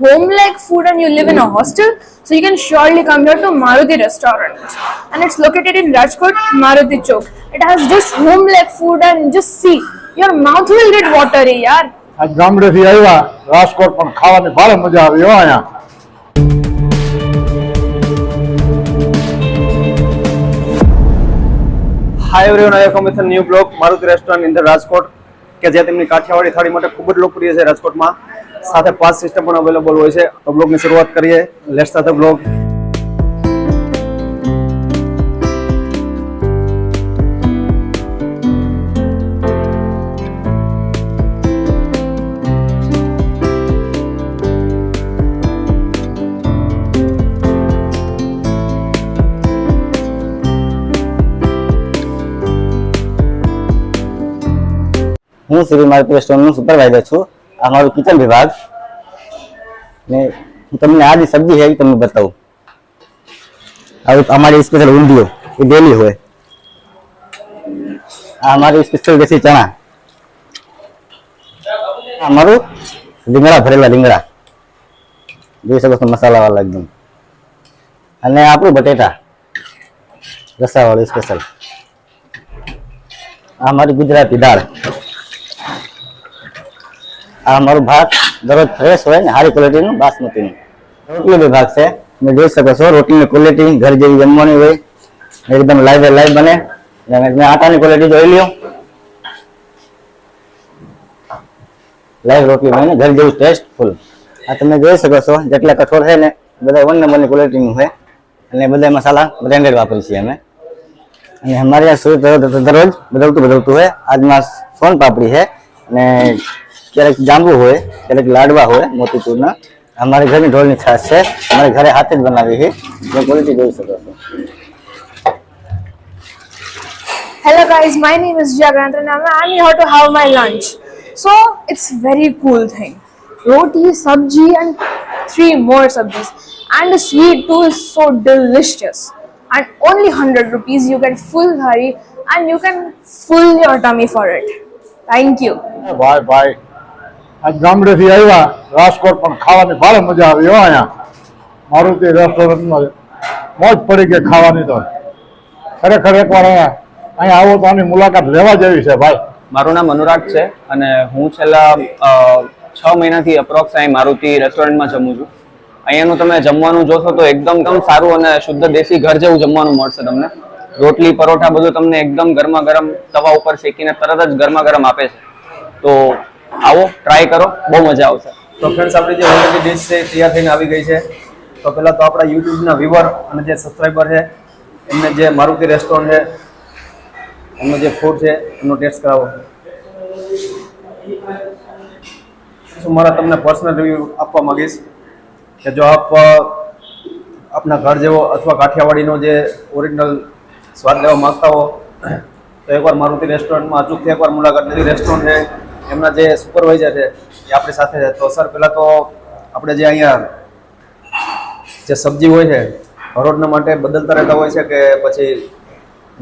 home-like food and you live in a hostel, so you can surely come here to Maruti restaurant. And it's located in Rajkot, Maruti Chowk. It has just home-like food and just see, your mouth will get watery, yaar. આજ ગામડેથી આવ્યા રાજકોટ પણ ખાવાની ભારે મજા આવી હો અહીંયા. Hi everyone, welcome with a new vlog Maruti restaurant in the Rajkot કે જે તેમની કાઠિયાવાડી થાળી માટે ખૂબ જ લોકપ્રિય છે રાજકોટમાં. સાથે પાસ સિસ્ટમ પણ અવેલેબલ હોય છે. તો બ્લોગની શરૂઆત કરીએ. Let's start the blog. હું શ્રી મારુતિ રેસ્ટોરન્ટનો સુપરવાઇઝર છું. આ મારું કિચન વિભાગ ને હું તમને આ જે સબ્જી છે એ તમને બતાવું. હવે અમારી સ્પેશિયલ ઊંધિયો એ ડેલી હોય. આ અમારી સ્પેશિયલ દેશી ચણા. આ અમારું રીંગણા ભરેલા રીંગણા જોઈ શકો છો, મસાલા વાળા એકદમ. અને આપણું બટેટા રસાવાળું સ્પેશિયલ. આ અમારી ગુજરાતી દાળ. આ અમારું ભાત દરરોજ ફ્રેશ હોય ને સારી ક્વોલિટીનું બાસમતીનું. રોટલી વિભાગ છે, તમે જોઈ શકો છો રોટલીની ક્વોલિટી ઘર જેવી જમવાની હોય, એકદમ લાઈવ બને. મેં આટાની ક્વોલિટી જોઈ લ્યો, લાઈવ રોટલી બને ઘર જેવું ટેસ્ટફુલ. આ તમે જોઈ શકો છો જેટલા કઠોળ છે ને બધા 1 નંબરની ક્વોલિટીનું હોય અને બધા મસાલા બ્રાન્ડેડ વાપરીએ છીએ અમે. અને અમારે આ શું દરરોજ બદલતું હોય. આજમાં સોન પાપડી છે અને ક્યારેક જાંબુ હોય, ક્યારેક લાડવા હોય મોતીચૂરના. અમારી ઘરની ઢોળની છાશ છે, અમારે ઘરે હાથે જ બનાવી છે. જે ક્વોલિટી જોઈ શકો છો. Hello guys, my name is Jagrant and I'm here to have my lunch. So it's very cool thing. Roti, sabji and 3 more sabjis. And the sweet too is so delicious. And only 100 rupees you get full thali and you can fill your tummy for it. Thank you. ભાઈ આજ ગામડેથી આવ્યા રાજકોટ પણ ખાવાની ભારે મજા આવી હો અહીંયા. મારુતિ રેસ્ટોરન્ટમાં મોજ પડી ગઈ ખાવાની. તો ખરેખર એકવાર અહીંયા આવો તો આની મુલાકાત લેવા જેવી છે ભાઈ. મારું નામ અનુરાગ છે અને હું છેલ્લા 6 મહિનાથી અપ્રોક્સ અહીં મારુતિ રેસ્ટોરન્ટમાં જમું છું. અહીંયાનું તમે જમવાનું જોશો તો એકદમ સારું અને શુદ્ધ દેશી ઘર જેવું જમવાનું મળશે તમને. રોટલી પરોઠા બધું તમને એકદમ ગરમા ગરમ તવા ઉપર શેકીને તરત જ ગરમા ગરમ આપે છે. તો આવો, ટ્રાય કરો, બહુ મજા આવશે. તો ફ્રેન્ડ્સ, આપણી જે ઓલરેડી ડિશ છે તૈયાર થઈને આવી ગઈ છે. તો પહેલાં તો આપણા યુટ્યુબના વ્યુઅર અને જે સબસ્ક્રાઈબર છે એમને જે મારુતિ રેસ્ટોરન્ટ છે એમનો જે ફૂડ છે એમનો ટેસ્ટ કરાવો. હું મારા તમને પર્સનલ રિવ્યૂ આપવા માંગીશ કે જો આપ આપના ઘર જેવો અથવા કાઠિયાવાડીનો જે ઓરિજિનલ સ્વાદ લેવા માંગતા હો તો એકવાર મારુતિ રેસ્ટોરન્ટમાં અચૂકથી એકવાર મુલાકાત લેવી. રેસ્ટોરન્ટ છે એમના જે સુપરવાઇઝર છે એ આપણી સાથે છે. તો સર, પહેલાં તો આપણે જે અહીંયા જે સબ્જી હોય છે હરોળના માટે બદલતા રહેતા હોય છે કે પછી?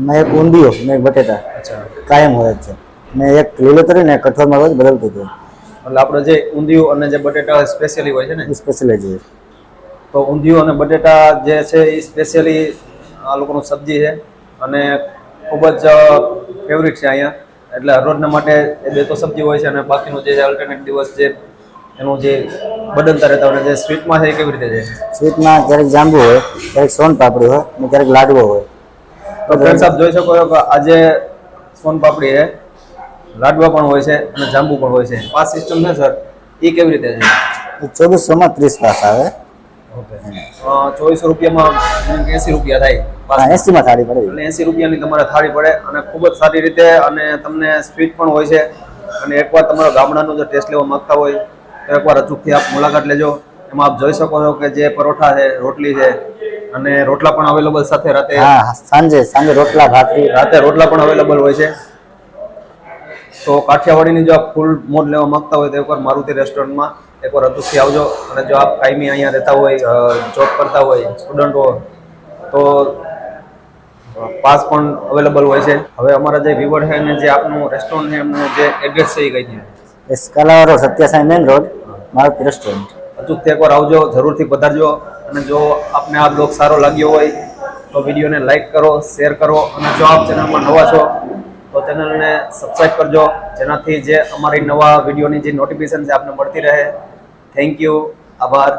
મેં એક ઊંધિયો ને એક બટેટા કાયમ હોય જ છે. ને એક લીલોતરી ને કઠોળમાં રોજ બદલતું હતું. એટલે આપણે જે ઊંધિયું અને જે બટેટા સ્પેશિયલી હોય છે ને, સ્પેશિયલ જ. તો ઊંધિયું અને બટેટા જે છે એ સ્પેશિયલી આ લોકોનું સબ્જી છે અને ખૂબ જ ફેવરિટ છે અહીંયા. એટલે હરરોજના માટે એ 2 તો સબ્જી હોય છે અને બાકીનું જે અલ્ટરનેટ દિવસ જે એનું જે બદલતા રહેતા હોય. જે સ્વીટમાં છે એ કેવી રીતે છે? સ્વીટમાં ક્યારેક જાંબુ હોય, ક્યારેક સોન પાપડી હોય ને ક્યારેક લાડવો હોય. તો ફ્રેન્ડ્સ, આપ જોઈ શકો છો કે આજે સોન પાપડી છે, લાડવા પણ હોય છે અને જાંબુ પણ હોય છે. પાસ સિસ્ટમ છે સર, એ કેવી રીતે છે? 2400માં 30 પાસ આવે. ઓકે, 2400 રૂપિયામાં 80 રૂપિયા થાય. 80માં થાળી પડે. એટલે 80 રૂપિયાની તમારે થાળી પડે અને ખૂબ જ સારી રીતે. અને તમને સ્વીટ પણ હોય છે. અને એકવાર તમારા ગામડાનો જો ટેસ્ટ લેવા માંગતા હોય તો એકવાર અચૂકથી આપ મુલાકાત લેજો. એમાં આપ જોઈ શકો છો કે જે પરોઠા છે, રોટલી છે અને રોટલા પણ અવેલેબલ સાથે રાતે. સાંજે રોટલા ભાખરી, રાતે રોટલા પણ અવેલેબલ હોય છે. તો કાઠિયાવાડીની જો આપ ફૂલ મોજ લેવા માંગતા હોય તો એકવાર મારુતિ રેસ્ટોરન્ટમાં એકવાર અચૂકથી આવજો. અને જો આપ કાયમી અહીંયા રહેતા હોય, જોબ કરતા હોય, સ્ટુડન્ટ હો તો પાસ પણ અવેલેબલ હોય છે. હવે અમારા જે વ્યુઅર છે અને જે આપનું રેસ્ટોરન્ટ છે એમનું જે એડ્રેસ છે એ કઈ છે? સ્કાલાવાળો સત્યાસાઈ મેન રોડ મારુતિ રેસ્ટોરન્ટ. અચૂકથી એકવાર આવજો, જરૂરથી પધારજો. અને જો આપને આ બ્લોગ સારો લાગ્યો હોય તો વિડીયોને લાઈક કરો, શેર કરો, અને જો આપ ચેનલમાં નવા છો તો ચેનલને સબસ્ક્રાઈબ કરજો, જેનાથી જે અમારી નવા વિડીયોની જે નોટિફિકેશન છે આપને મળતી રહે. Thank you. આભાર.